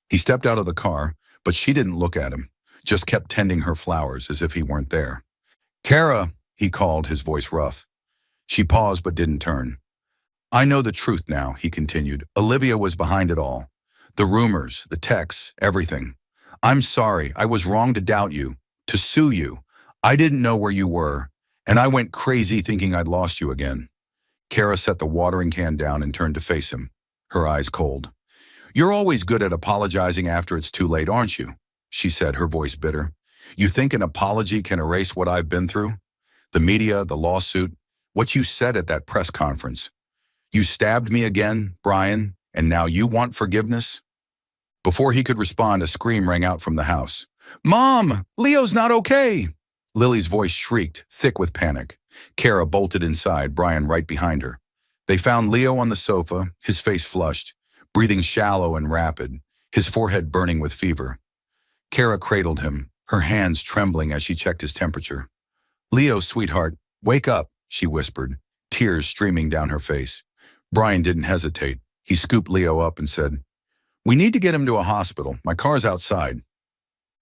He stepped out of the car, but she didn't look at him, just kept tending her flowers as if he weren't there. "Kara," he called, his voice rough. She paused but didn't turn. "I know the truth now," he continued. "Olivia was behind it all. The rumors, the texts, everything. I'm sorry, I was wrong to doubt you, to sue you. I didn't know where you were, and I went crazy thinking I'd lost you again." Kara set the watering can down and turned to face him, her eyes cold. "You're always good at apologizing after it's too late, aren't you?" she said, her voice bitter. "You think an apology can erase what I've been through? The media, the lawsuit, what you said at that press conference. You stabbed me again, Brian, and now you want forgiveness?" Before he could respond, a scream rang out from the house. "Mom, Leo's not okay!" Lily's voice shrieked, thick with panic. Kara bolted inside, Brian right behind her. They found Leo on the sofa, his face flushed, breathing shallow and rapid, his forehead burning with fever. Kara cradled him, her hands trembling as she checked his temperature. "Leo, sweetheart, wake up," she whispered, tears streaming down her face. Brian didn't hesitate. He scooped Leo up and said, "We need to get him to a hospital. My car's outside."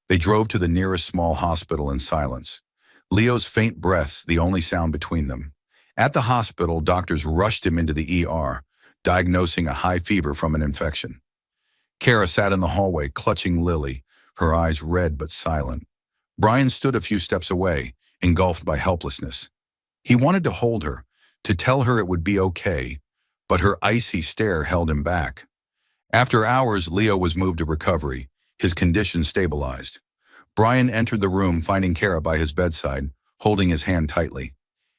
They drove to the nearest small hospital in silence, Leo's faint breaths the only sound between them. At the hospital, doctors rushed him into the ER, diagnosing a high fever from an infection. Kara sat in the hallway, clutching Lily, her eyes red but silent. Brian stood a few steps away, engulfed by helplessness. He wanted to hold her, to tell her it would be okay, but her icy stare held him back. After hours, Leo was moved to recovery, his condition stabilized. Brian entered the room, finding Kara by his bedside, holding his hand tightly.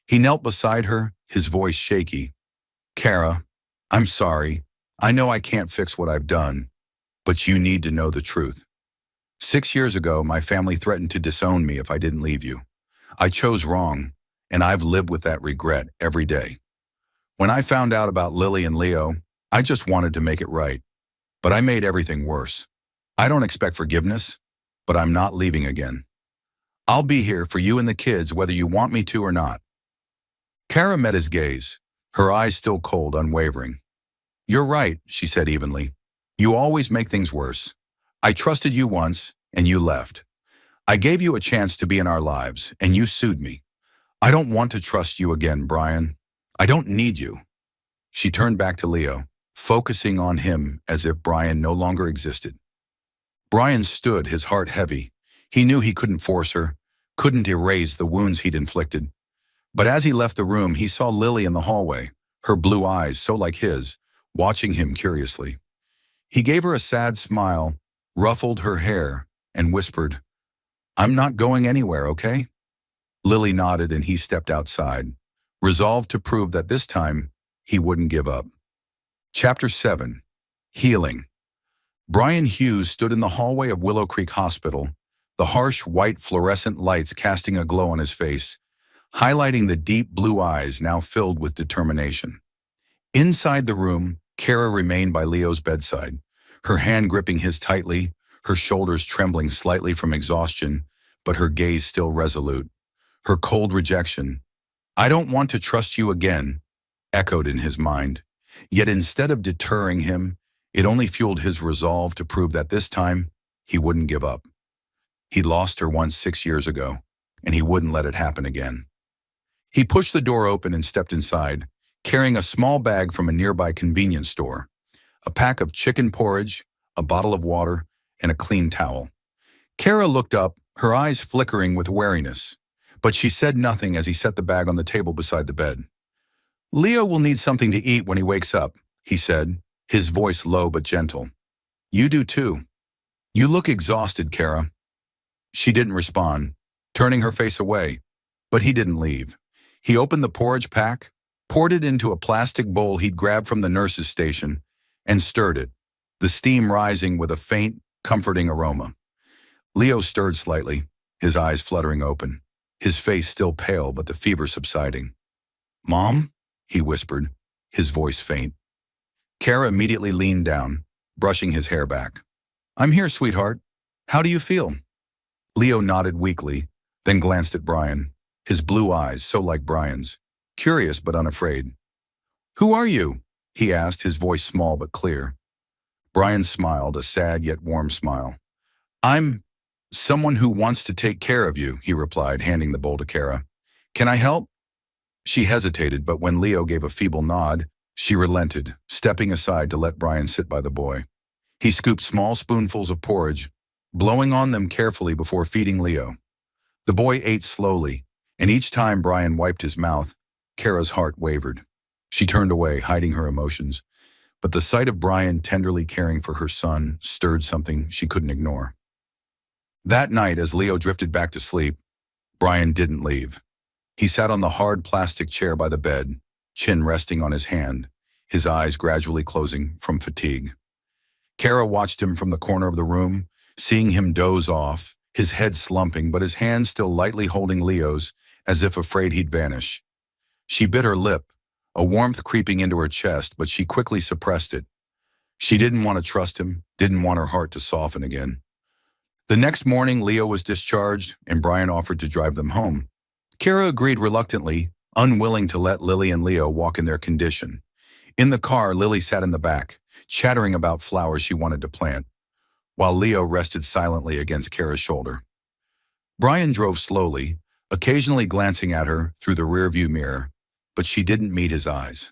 He knelt beside her, his voice shaky. "Kara, I'm sorry. I know I can't fix what I've done, but you need to know the truth. 6 years ago, my family threatened to disown me if I didn't leave you. I chose wrong, and I've lived with that regret every day. When I found out about Lily and Leo, I just wanted to make it right, but I made everything worse. I don't expect forgiveness, but I'm not leaving again. I'll be here for you and the kids whether you want me to or not." Kara met his gaze, her eyes still cold, unwavering. "You're right," she said evenly. "You always make things worse. I trusted you once, and you left. I gave you a chance to be in our lives, and you sued me. I don't want to trust you again, Brian. I don't need you." She turned back to Leo, focusing on him as if Brian no longer existed. Brian stood, his heart heavy. He knew he couldn't force her, couldn't erase the wounds he'd inflicted. But as he left the room, he saw Lily in the hallway, her blue eyes so like his, watching him curiously. He gave her a sad smile, ruffled her hair, and whispered, "I'm not going anywhere, okay?" Lily nodded and he stepped outside, resolved to prove that this time he wouldn't give up. Chapter 7. Healing. Brian Hughes stood in the hallway of Willow Creek Hospital, the harsh white fluorescent lights casting a glow on his face, highlighting the deep blue eyes now filled with determination. Inside the room, Kara remained by Leo's bedside, her hand gripping his tightly, her shoulders trembling slightly from exhaustion, but her gaze still resolute. Her cold rejection, "I don't want to trust you again," echoed in his mind. Yet instead of deterring him, it only fueled his resolve to prove that this time he wouldn't give up. He lost her once 6 years ago, and he wouldn't let it happen again. He pushed the door open and stepped inside, carrying a small bag from a nearby convenience store, a pack of chicken porridge, a bottle of water, and a clean towel. Kara looked up, her eyes flickering with wariness, but she said nothing as he set the bag on the table beside the bed. "Leo will need something to eat when he wakes up," he said, his voice low but gentle. "You do too. You look exhausted, Kara." She didn't respond, turning her face away, but he didn't leave. He opened the porridge pack, poured it into a plastic bowl he'd grabbed from the nurse's station, and stirred it, the steam rising with a faint, comforting aroma. Leo stirred slightly, his eyes fluttering open, his face still pale but the fever subsiding. "Mom?" he whispered, his voice faint. Kara immediately leaned down, brushing his hair back. "I'm here, sweetheart. How do you feel?" Leo nodded weakly, then glanced at Brian, his blue eyes so like Brian's, curious but unafraid. "Who are you?" he asked, his voice small but clear. Brian smiled, a sad yet warm smile. "I'm someone who wants to take care of you," he replied, handing the bowl to Kara. "Can I help?" She hesitated, but when Leo gave a feeble nod, she relented, stepping aside to let Brian sit by the boy. He scooped small spoonfuls of porridge, blowing on them carefully before feeding Leo. The boy ate slowly, and each time Brian wiped his mouth, Kara's heart wavered. She turned away, hiding her emotions, but the sight of Brian tenderly caring for her son stirred something she couldn't ignore. That night, as Leo drifted back to sleep, Brian didn't leave. He sat on the hard plastic chair by the bed, chin resting on his hand, his eyes gradually closing from fatigue. Kara watched him from the corner of the room, seeing him doze off, his head slumping but his hand still lightly holding Leo's, as if afraid he'd vanish. She bit her lip, a warmth creeping into her chest, but she quickly suppressed it. She didn't want to trust him, didn't want her heart to soften again. The next morning, Leo was discharged, and Brian offered to drive them home. Kara agreed reluctantly, unwilling to let Lily and Leo walk in their condition. In the car, Lily sat in the back, chattering about flowers she wanted to plant, while Leo rested silently against Kara's shoulder. Brian drove slowly, occasionally glancing at her through the rearview mirror, but she didn't meet his eyes.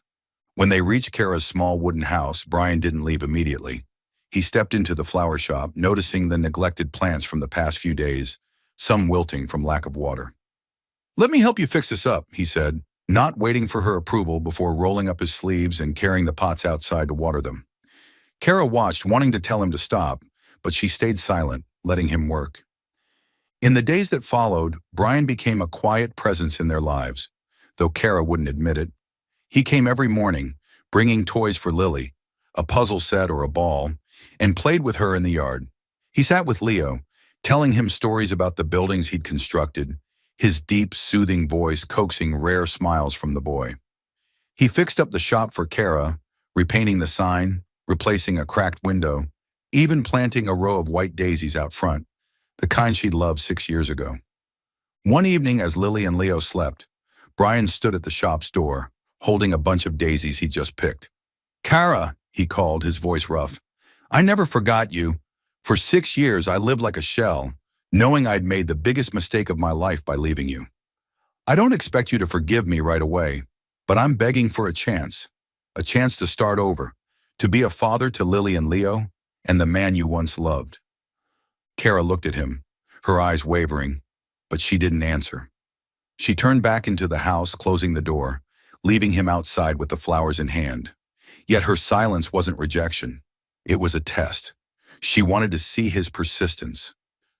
When they reached Kara's small wooden house, Brian didn't leave immediately. He stepped into the flower shop, noticing the neglected plants from the past few days, some wilting from lack of water. "Let me help you fix this up," he said, not waiting for her approval before rolling up his sleeves and carrying the pots outside to water them. Kara watched, wanting to tell him to stop, but she stayed silent, letting him work. In the days that followed, Brian became a quiet presence in their lives, though Kara wouldn't admit it. He came every morning, bringing toys for Lily, a puzzle set or a ball, and played with her in the yard. He sat with Leo, telling him stories about the buildings he'd constructed, his deep, soothing voice coaxing rare smiles from the boy. He fixed up the shop for Kara, repainting the sign, replacing a cracked window, even planting a row of white daisies out front, the kind she'd loved 6 years ago. One evening as Lily and Leo slept, Brian stood at the shop's door, holding a bunch of daisies he'd just picked. "Kara," he called, his voice rough, "I never forgot you. For 6 years I lived like a shell, knowing I'd made the biggest mistake of my life by leaving you. I don't expect you to forgive me right away, but I'm begging for a chance to start over, to be a father to Lily and Leo, and the man you once loved." Kara looked at him, her eyes wavering, but she didn't answer. She turned back into the house, closing the door, leaving him outside with the flowers in hand. Yet her silence wasn't rejection. It was a test. She wanted to see his persistence,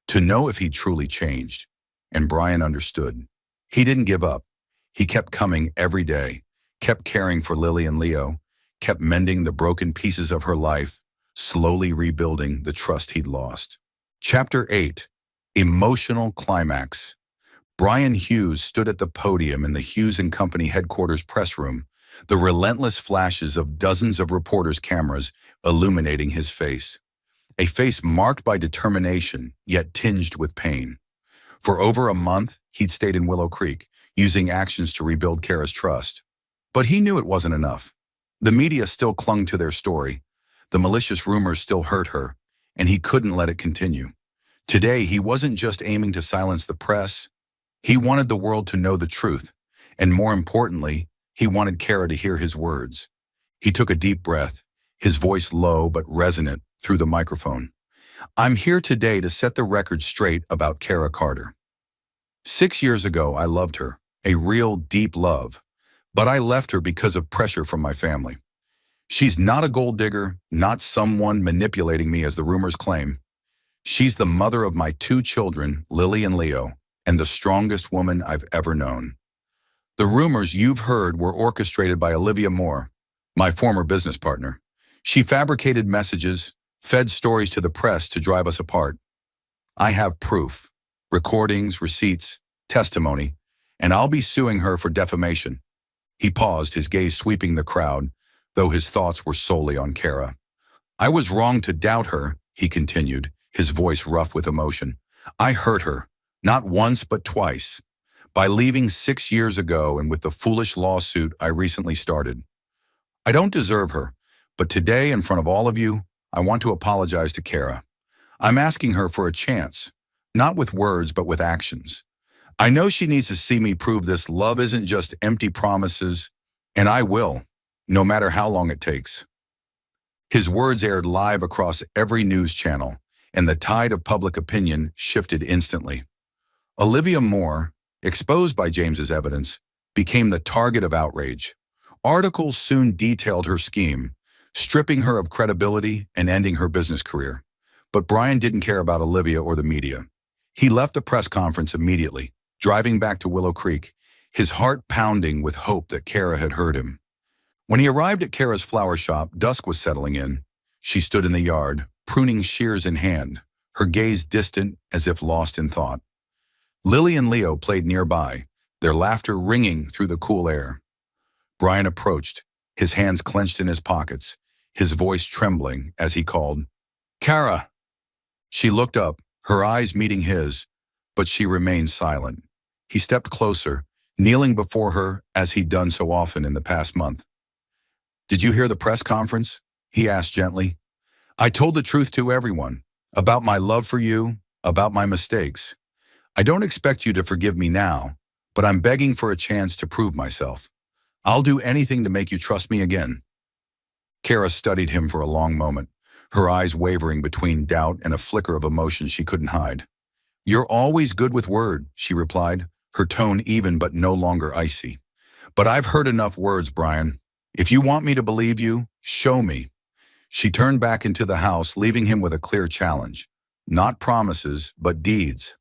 to know if he'd truly changed. And Brian understood. He didn't give up. He kept coming every day, kept caring for Lily and Leo, kept mending the broken pieces of her life, slowly rebuilding the trust he'd lost. Chapter 8. Emotional Climax. Brian Hughes stood at the podium in the Hughes & Company headquarters press room, the relentless flashes of dozens of reporters' cameras illuminating his face. A face marked by determination, yet tinged with pain. For over a month, he'd stayed in Willow Creek, using actions to rebuild Kara's trust. But he knew it wasn't enough. The media still clung to their story. The malicious rumors still hurt her, and he couldn't let it continue. Today, he wasn't just aiming to silence the press. He wanted the world to know the truth, and more importantly, he wanted Kara to hear his words. He took a deep breath, his voice low but resonant through the microphone. "I'm here today to set the record straight about Kara Carter. 6 years ago, I loved her, a real deep love, but I left her because of pressure from my family. She's not a gold digger, not someone manipulating me as the rumors claim. She's the mother of my 2 children, Lily and Leo, and the strongest woman I've ever known. The rumors you've heard were orchestrated by Olivia Moore, my former business partner. She fabricated messages, fed stories to the press to drive us apart. I have proof, recordings, receipts, testimony, and I'll be suing her for defamation." He paused, his gaze sweeping the crowd, though his thoughts were solely on Kara. "I was wrong to doubt her," he continued, his voice rough with emotion. "I hurt her, not once but twice, by leaving 6 years ago and with the foolish lawsuit I recently started. I don't deserve her, but today in front of all of you, I want to apologize to Kara. I'm asking her for a chance, not with words but with actions. I know she needs to see me prove this love isn't just empty promises, and I will, no matter how long it takes." His words aired live across every news channel, and the tide of public opinion shifted instantly. Olivia Moore, exposed by James's evidence, became the target of outrage. Articles soon detailed her scheme, stripping her of credibility and ending her business career. But Brian didn't care about Olivia or the media. He left the press conference immediately, driving back to Willow Creek, his heart pounding with hope that Kara had heard him. When he arrived at Kara's flower shop, dusk was settling in. She stood in the yard, pruning shears in hand, her gaze distant as if lost in thought. Lily and Leo played nearby, their laughter ringing through the cool air. Brian approached, his hands clenched in his pockets, his voice trembling as he called, "Kara!" She looked up, her eyes meeting his, but she remained silent. He stepped closer, kneeling before her as he'd done so often in the past month. "Did you hear the press conference?" he asked gently. "I told the truth to everyone, about my love for you, about my mistakes. I don't expect you to forgive me now, but I'm begging for a chance to prove myself. I'll do anything to make you trust me again. Kara studied him for a long moment, her eyes wavering between doubt and a flicker of emotion she couldn't hide. You're always good with word, she replied, her tone even but no longer icy. But I've heard enough words, Brian. If you want me to believe you, show me. She turned back into the house, leaving him with a clear challenge. Not promises, but deeds.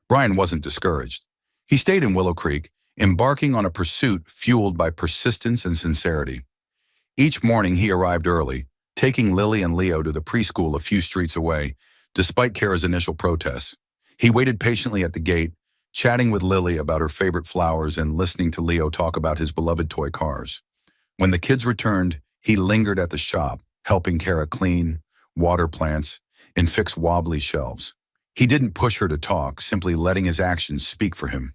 Brian wasn't discouraged. He stayed in Willow Creek, embarking on a pursuit fueled by persistence and sincerity. Each morning he arrived early, taking Lily and Leo to the preschool a few streets away, despite Kara's initial protests. He waited patiently at the gate, chatting with Lily about her favorite flowers and listening to Leo talk about his beloved toy cars. When the kids returned, he lingered at the shop, helping Kara clean, water plants, and fix wobbly shelves. He didn't push her to talk, simply letting his actions speak for him.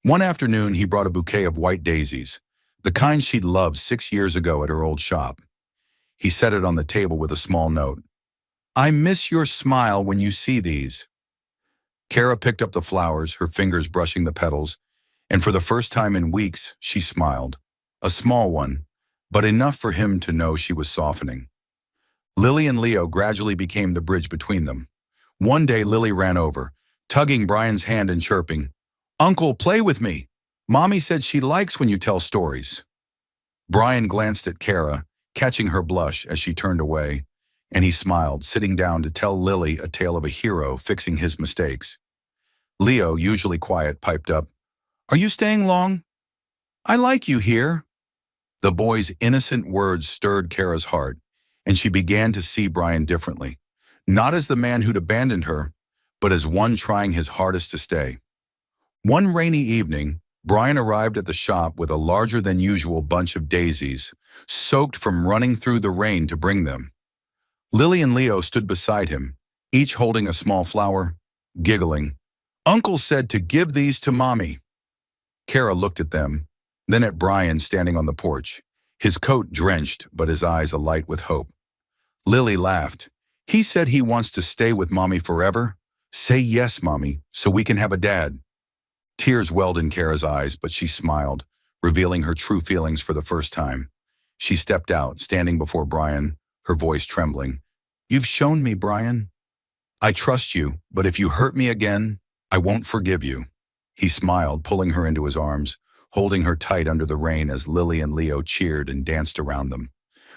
One afternoon, he brought a bouquet of white daisies, the kind she'd loved 6 years ago at her old shop. He set it on the table with a small note. I miss your smile when you see these. Kara picked up the flowers, her fingers brushing the petals, and for the first time in weeks, she smiled. A small one, but enough for him to know she was softening. Lily and Leo gradually became the bridge between them. One day, Lily ran over, tugging Brian's hand and chirping, Uncle, play with me. Mommy said she likes when you tell stories. Brian glanced at Kara, catching her blush as she turned away, and he smiled, sitting down to tell Lily a tale of a hero fixing his mistakes. Leo, usually quiet, piped up, Are you staying long? I like you here. The boy's innocent words stirred Kara's heart, and she began to see Brian differently, not as the man who'd abandoned her, but as one trying his hardest to stay. One rainy evening, Brian arrived at the shop with a larger-than-usual bunch of daisies, soaked from running through the rain to bring them. Lily and Leo stood beside him, each holding a small flower, giggling. Uncle said to give these to Mommy. Kara looked at them, then at Brian standing on the porch, his coat drenched but his eyes alight with hope. Lily laughed. He said he wants to stay with Mommy forever. Say yes, Mommy, so we can have a dad. Tears welled in Kara's eyes, but she smiled, revealing her true feelings for the first time. She stepped out, standing before Brian, her voice trembling. You've shown me, Brian. I trust you, but if you hurt me again, I won't forgive you. He smiled, pulling her into his arms, holding her tight under the rain as Lily and Leo cheered and danced around them.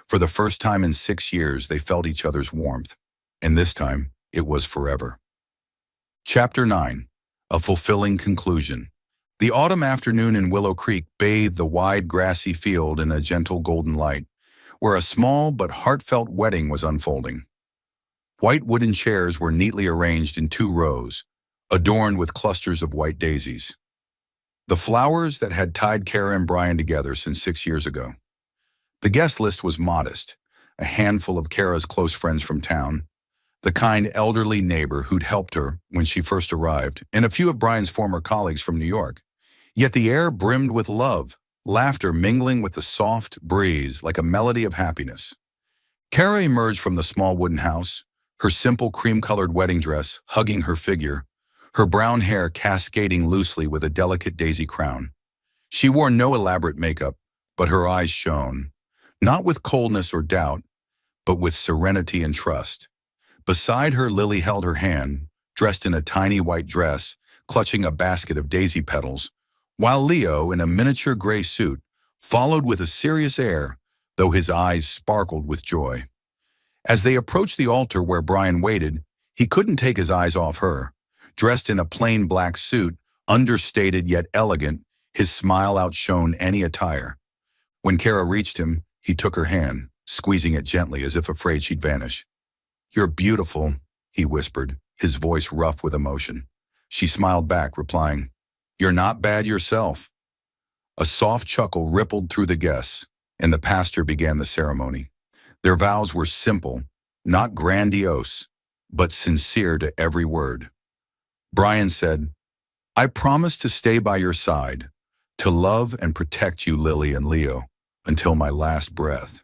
For the first time in 6 years, they felt each other's warmth, and this time, it was forever. Chapter 9. A fulfilling conclusion. The autumn afternoon in Willow Creek bathed the wide grassy field in a gentle golden light, where a small but heartfelt wedding was unfolding. White wooden chairs were neatly arranged in 2 rows, adorned with clusters of white daisies. The flowers that had tied Kara and Brian together since 6 years ago. The guest list was modest, a handful of Kara's close friends from town, the kind elderly neighbor who'd helped her when she first arrived, and a few of Brian's former colleagues from New York. Yet the air brimmed with love, laughter mingling with the soft breeze like a melody of happiness. Kara emerged from the small wooden house, her simple cream-colored wedding dress hugging her figure, her brown hair cascading loosely with a delicate daisy crown. She wore no elaborate makeup, but her eyes shone, not with coldness or doubt, but with serenity and trust. Beside her, Lily held her hand, dressed in a tiny white dress, clutching a basket of daisy petals, while Leo, in a miniature gray suit, followed with a serious air, though his eyes sparkled with joy. As they approached the altar where Brian waited, he couldn't take his eyes off her. Dressed in a plain black suit, understated yet elegant, his smile outshone any attire. When Kara reached him, he took her hand, squeezing it gently as if afraid she'd vanish. You're beautiful, he whispered, his voice rough with emotion. She smiled back, replying, You're not bad yourself. A soft chuckle rippled through the guests, and the pastor began the ceremony. Their vows were simple, not grandiose, but sincere to every word. Brian said, I promise to stay by your side, to love and protect you, Lily and Leo, until my last breath.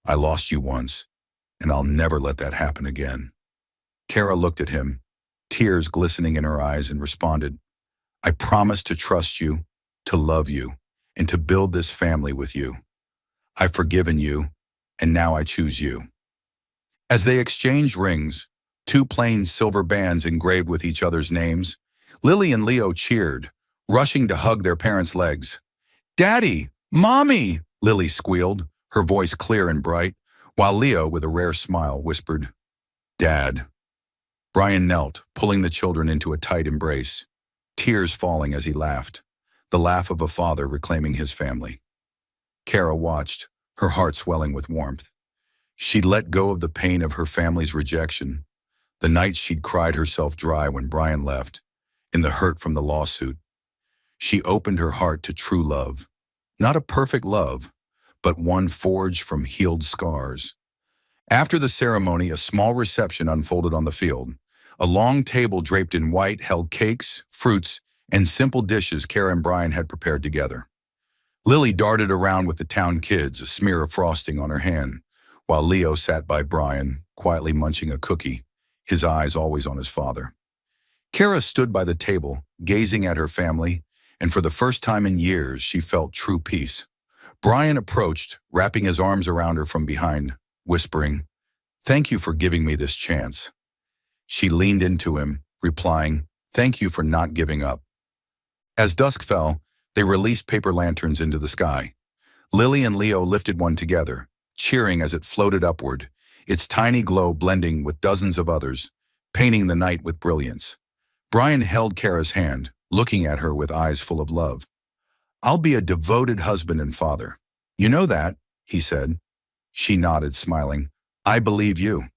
I lost you once, and I'll never let that happen again. Kara looked at him, tears glistening in her eyes, and responded, I promise to trust you, to love you, and to build this family with you. I've forgiven you, and now I choose you." As they exchanged rings, two plain silver bands engraved with each other's names, Lily and Leo cheered, rushing to hug their parents' legs. "Daddy! Mommy!" Lily squealed, her voice clear and bright, while Leo, with a rare smile, whispered, "Dad." Brian knelt, pulling the children into a tight embrace, tears falling as he laughed, the laugh of a father reclaiming his family. Kara watched, her heart swelling with warmth. She'd let go of the pain of her family's rejection, the nights she'd cried herself dry when Brian left, in the hurt from the lawsuit. She opened her heart to true love, not a perfect love, but one forged from healed scars. After the ceremony, a small reception unfolded on the field. A long table draped in white held cakes, fruits, and simple dishes Kara and Brian had prepared together. Lily darted around with the town kids, a smear of frosting on her hand, while Leo sat by Brian, quietly munching a cookie, his eyes always on his father. Kara stood by the table, gazing at her family, and for the first time in years, she felt true peace. Brian approached, wrapping his arms around her from behind, whispering, "Thank you for giving me this chance." She leaned into him, replying, "Thank you for not giving up." As dusk fell, they released paper lanterns into the sky. Lily and Leo lifted one together, cheering as it floated upward, its tiny glow blending with dozens of others, painting the night with brilliance. Brian held Kara's hand, looking at her with eyes full of love. "I'll be a devoted husband and father. You know that," he said. She nodded, smiling. "I believe you."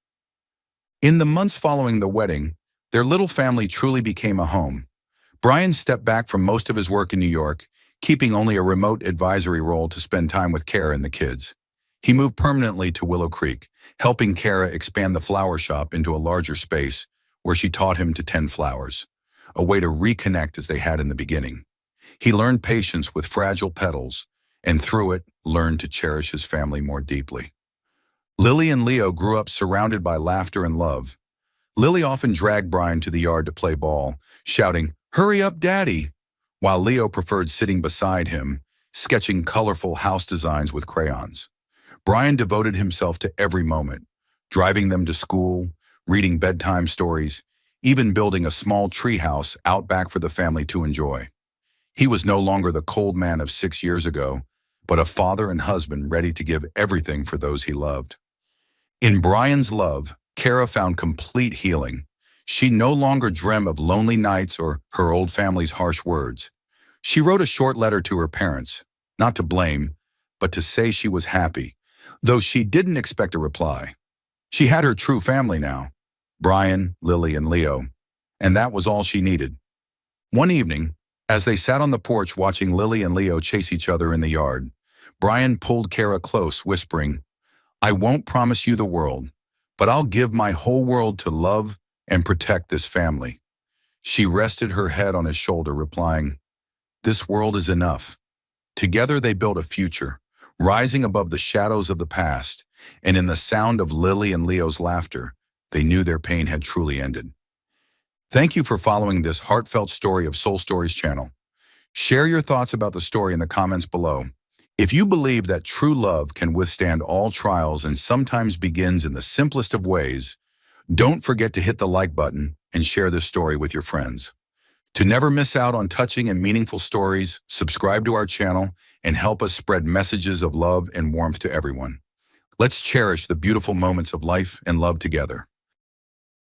In the months following the wedding, their little family truly became a home. Brian stepped back from most of his work in New York, keeping only a remote advisory role to spend time with Kara and the kids. He moved permanently to Willow Creek, helping Kara expand the flower shop into a larger space where she taught him to tend flowers, a way to reconnect as they had in the beginning. He learned patience with fragile petals, and through it, learned to cherish his family more deeply. Lily and Leo grew up surrounded by laughter and love. Lily often dragged Brian to the yard to play ball, shouting, "Hurry up, Daddy," while Leo preferred sitting beside him, sketching colorful house designs with crayons. Brian devoted himself to every moment, driving them to school, reading bedtime stories, even building a small treehouse out back for the family to enjoy. He was no longer the cold man of 6 years ago, but a father and husband ready to give everything for those he loved. In Brian's love, Kara found complete healing. She no longer dreamt of lonely nights or her old family's harsh words. She wrote a short letter to her parents, not to blame, but to say she was happy, though she didn't expect a reply. She had her true family now, Brian, Lily, and Leo, and that was all she needed. One evening, as they sat on the porch watching Lily and Leo chase each other in the yard, Brian pulled Kara close, whispering, "I won't promise you the world, but I'll give my whole world to love and protect this family." She rested her head on his shoulder, replying, "This world is enough." Together they built a future, rising above the shadows of the past, and in the sound of Lily and Leo's laughter, they knew their pain had truly ended. Thank you for following this heartfelt story of Soul Stories channel. Share your thoughts about the story in the comments below. If you believe that true love can withstand all trials and sometimes begins in the simplest of ways, don't forget to hit the like button and share this story with your friends. To never miss out on touching and meaningful stories, subscribe to our channel and help us spread messages of love and warmth to everyone. Let's cherish the beautiful moments of life and love together.